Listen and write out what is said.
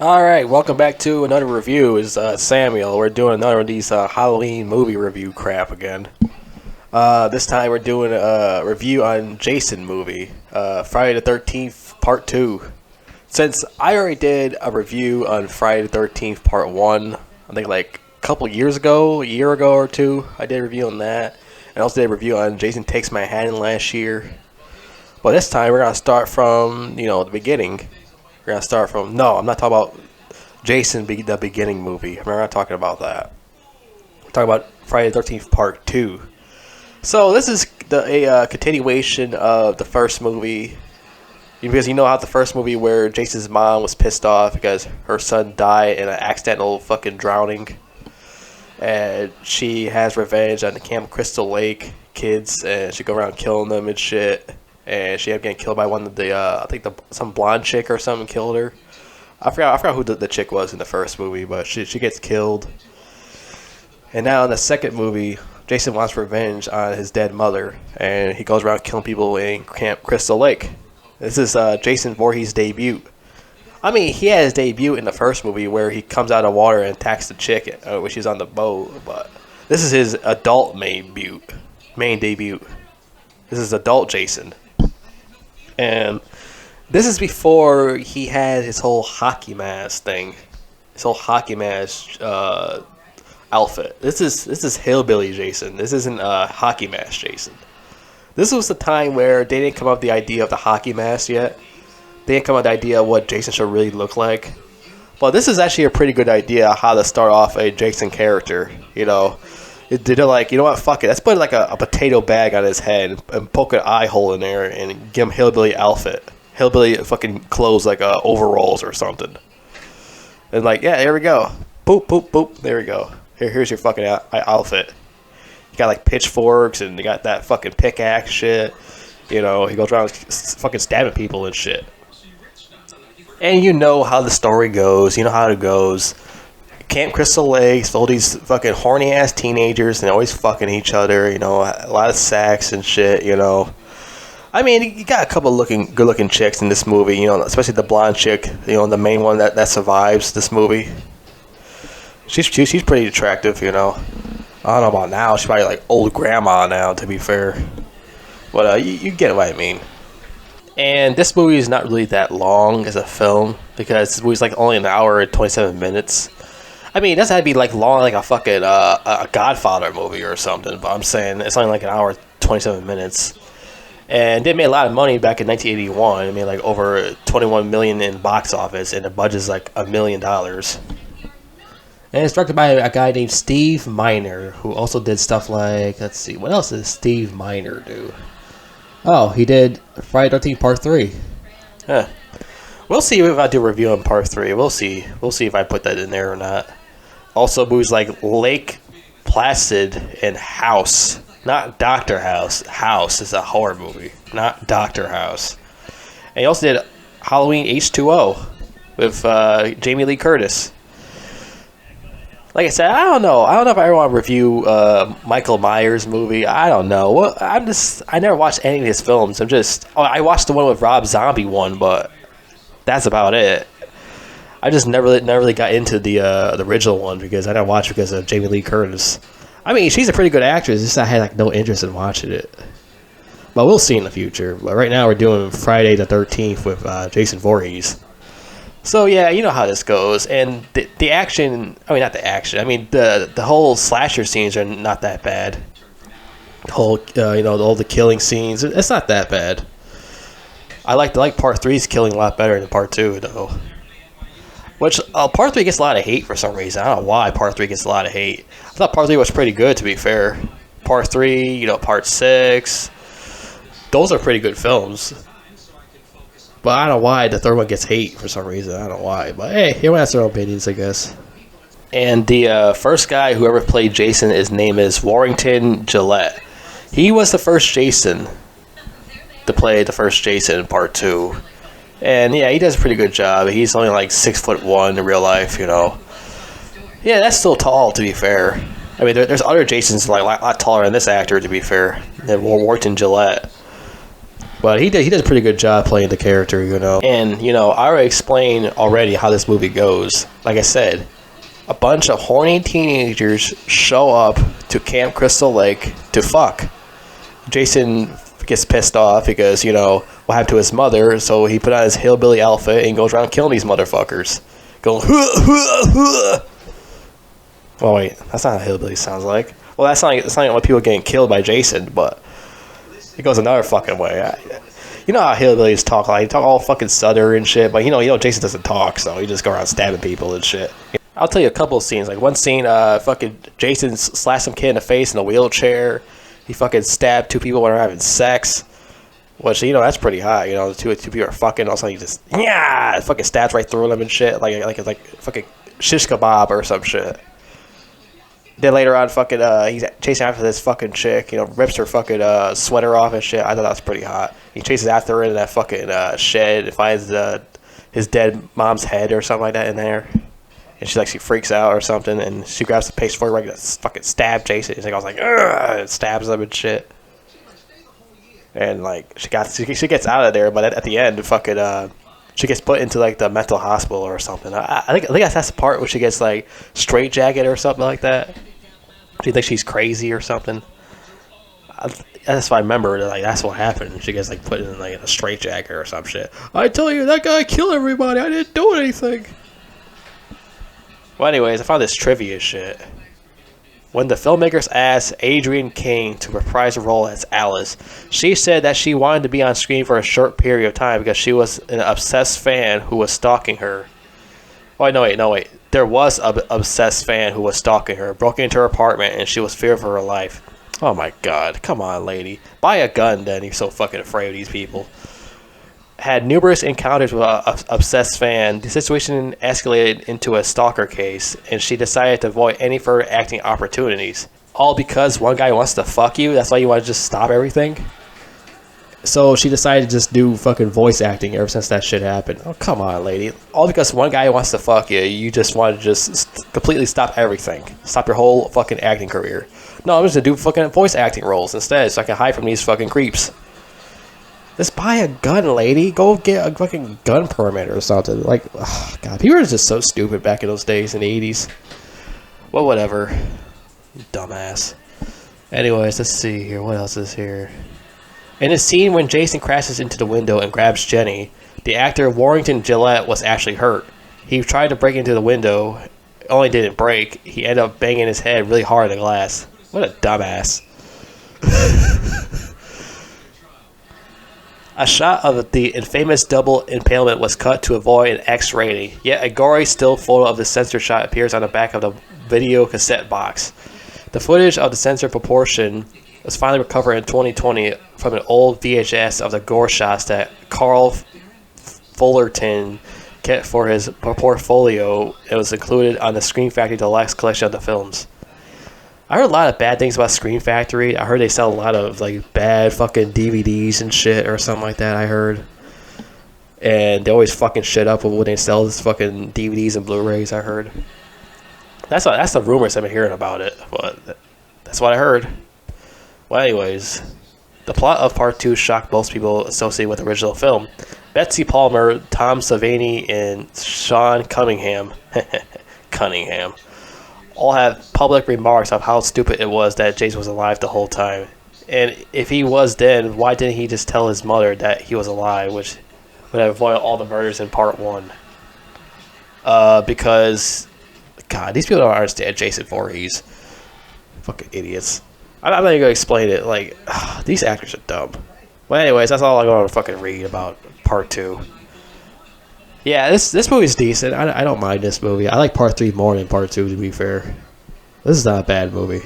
Alright, welcome back to another review. Is Samuel. We're doing another of these Halloween movie review crap again. This time we're doing a review on Jason movie, Friday the 13th Part 2. Since I already did a review on Friday the 13th Part 1, I think like a couple years ago, a year ago or two, I did a review on that. And I also did a review on Jason Takes Manhattan last year. But this time we're going to start from, the beginning. We're gonna start from I'm not talking about Jason the beginning movie. We're not talking about that. We're talking about Friday the 13th Part 2. So this is a continuation of the first movie, because you know how the first movie where Jason's mom was pissed off because her son died in an accidental fucking drowning, and she has revenge on the Camp Crystal Lake kids, and she go around killing them and shit. And she ended up getting killed by one of the, some blonde chick or something killed her. I forgot who the chick was in the first movie, but she gets killed. And now in the second movie, Jason wants revenge on his dead mother, and he goes around killing people in Camp Crystal Lake. This is Jason Voorhees' debut. I mean, he had his debut in the first movie where he comes out of water and attacks the chick when she's on the boat, but this is his adult main debut. This is adult Jason. And this is before he had his whole hockey mask thing, his whole hockey mask outfit. This is hillbilly Jason. This isn't hockey mask Jason. This was the time where they didn't come up with the idea of the hockey mask yet. They didn't come up with the idea of what Jason should really look like. But this is actually a pretty good idea how to start off a Jason character. They're like, you know what, fuck it. Let's put like a potato bag on his head and poke an eye hole in there and give him hillbilly outfit. Hillbilly fucking clothes like overalls or something. And like, yeah, here we go. Boop, boop, boop. There we go. Here's your fucking outfit. You got like pitchforks and you got that fucking pickaxe shit. He goes around fucking stabbing people and shit. And you know how the story goes. You know how it goes. Camp Crystal Lake, all these fucking horny ass teenagers and they're always fucking each other, a lot of sex and shit, I mean, you got a couple good looking chicks in this movie, especially the blonde chick, the main one that survives this movie. She's pretty attractive, I don't know about now, she's probably like old grandma now, to be fair. But you get what I mean. And this movie is not really that long as a film, because this movie's like only an hour and 27 minutes. I mean, it doesn't have to be like long, like a fucking a Godfather movie or something. But I'm saying it's only like an hour, 27 minutes, and they made a lot of money back in 1981. I mean, like over 21 million in box office, and the budget's like $1 million. And it's directed by a guy named Steve Miner, who also did stuff like, let's see, what else did Steve Miner do? Oh, he did Friday the 13th Part 3. Huh. We'll see if I do a review on Part 3. We'll see if I put that in there or not. Also, movies like Lake Placid and House. Not Doctor House. House is a horror movie, not Doctor House. And he also did Halloween H2O with Jamie Lee Curtis. Like I said, I don't know if I ever want to review Michael Myers movie. I don't know. Well, I never watched any of his films. I watched the one with Rob Zombie one, but that's about it. I just never really got into the original one because I didn't watch it because of Jamie Lee Curtis. I mean, she's a pretty good actress. Just I had like no interest in watching it. But we'll see in the future. But right now we're doing Friday the 13th with Jason Voorhees. So yeah, you know how this goes. And the action, I mean not the action. I mean the whole slasher scenes are not that bad. The whole all the killing scenes, it's not that bad. I like Part 3's killing a lot better than Part 2 though. Which, Part 3 gets a lot of hate for some reason. I don't know why Part 3 gets a lot of hate. I thought Part 3 was pretty good, to be fair. Part 3, Part 6. Those are pretty good films. But I don't know why the third one gets hate for some reason. I don't know why. But hey, everyone has their own opinions, I guess. And the first guy who ever played Jason, his name is Warrington Gillette. He was the first Jason to play the first Jason in Part 2. And yeah, he does a pretty good job. He's only like 6'1" in real life, Yeah, that's still tall, to be fair. I mean, there's other Jasons like a lot taller than this actor, to be fair, than Warrington Gillette. But he does a pretty good job playing the character, you know. And, you know, I already explained already how this movie goes. Like I said, a bunch of horny teenagers show up to Camp Crystal Lake to fuck. Jason gets pissed off because, you know, what happened to his mother, so he put on his hillbilly outfit and goes around killing these motherfuckers. Going, huh, huh, huh. Well, wait, that's not how hillbilly sounds like. Well, that's not like people getting killed by Jason, but it goes another fucking way. You know how hillbillies talk, like, they talk all fucking southern and shit, but you know Jason doesn't talk, so he just go around stabbing people and shit. I'll tell you a couple of scenes. Like, one scene, fucking Jason slashed some kid in the face in a wheelchair. He fucking stabbed two people when they were having sex. Which, you know, that's pretty high. You know, the two people are fucking, all of a sudden he just, yeah, fucking stabs right through them and shit. Like fucking shish kebab or some shit. Then later on, fucking, he's chasing after this fucking chick, you know, rips her fucking sweater off and shit. I thought that was pretty hot. He chases after her in that fucking shed and finds his dead mom's head or something like that in there. And she freaks out or something, and she grabs the paste for her, to fucking stab Jason. He's like, I was like, ugh, and stabs him and shit. And like she gets out of there, but at the end, fucking she gets put into like the mental hospital or something. I think that's the part where she gets like straitjacket or something like that. Do you think she's crazy or something? That's what I remember. Like, that's what happened. She gets like put in like a straitjacket or some shit. I tell you, that guy killed everybody. I didn't do anything. Well, anyways, I found this trivia shit. When the filmmakers asked Adrienne King to reprise her role as Alice, she said that she wanted to be on screen for a short period of time because she was an obsessed fan who was stalking her. Oh, no, wait. There was an obsessed fan who was stalking her, broke into her apartment, and she was fearful for her life. Oh my god, come on, lady. Buy a gun then, you're so fucking afraid of these people. Had numerous encounters with an obsessed fan, the situation escalated into a stalker case, and she decided to avoid any further acting opportunities. All because one guy wants to fuck you? That's why you want to just stop everything? So she decided to just do fucking voice acting ever since that shit happened. Oh, come on, lady. All because one guy wants to fuck you, you just want to just completely stop everything. Stop your whole fucking acting career. No, I'm just going to do fucking voice acting roles instead so I can hide from these fucking creeps. Just buy a gun, lady. Go get a fucking gun permit or something. Like, oh god, people were just so stupid back in those days in the 80s. Well, whatever. Dumbass. Anyways, let's see here. What else is here? In a scene when Jason crashes into the window and grabs Jenny, the actor Warrington Gillette was actually hurt. He tried to break into the window, only didn't break. He ended up banging his head really hard on the glass. What a dumbass. A shot of the infamous double impalement was cut to avoid an X rating, yet a gory still photo of the censored shot appears on the back of the video cassette box. The footage of the censored proportion was finally recovered in 2020 from an old VHS of the gore shots that Carl Fullerton kept for his portfolio. It was included on the Scream Factory Deluxe collection of the films. I heard a lot of bad things about Scream Factory. I heard they sell a lot of like bad fucking DVDs and shit or something like that, I heard. And they always fucking shit up when they sell this fucking DVDs and Blu-rays, I heard. That's the rumors I've been hearing about it, but that's what I heard. Well, anyways, the plot of Part 2 shocked most people associated with the original film. Betsy Palmer, Tom Savini, and Sean Cunningham all have public remarks of how stupid it was that Jason was alive the whole time. And if he was dead, why didn't he just tell his mother that he was alive, which would have avoided all the murders in Part 1? Because, God, these people don't understand Jason Voorhees. Fucking idiots. I'm not even going to explain it. Like, these actors are dumb. Well, anyways, that's all I'm going to fucking read about Part 2. Yeah, this movie's decent. I don't mind this movie. I like Part 3 more than Part 2, to be fair. This is not a bad movie.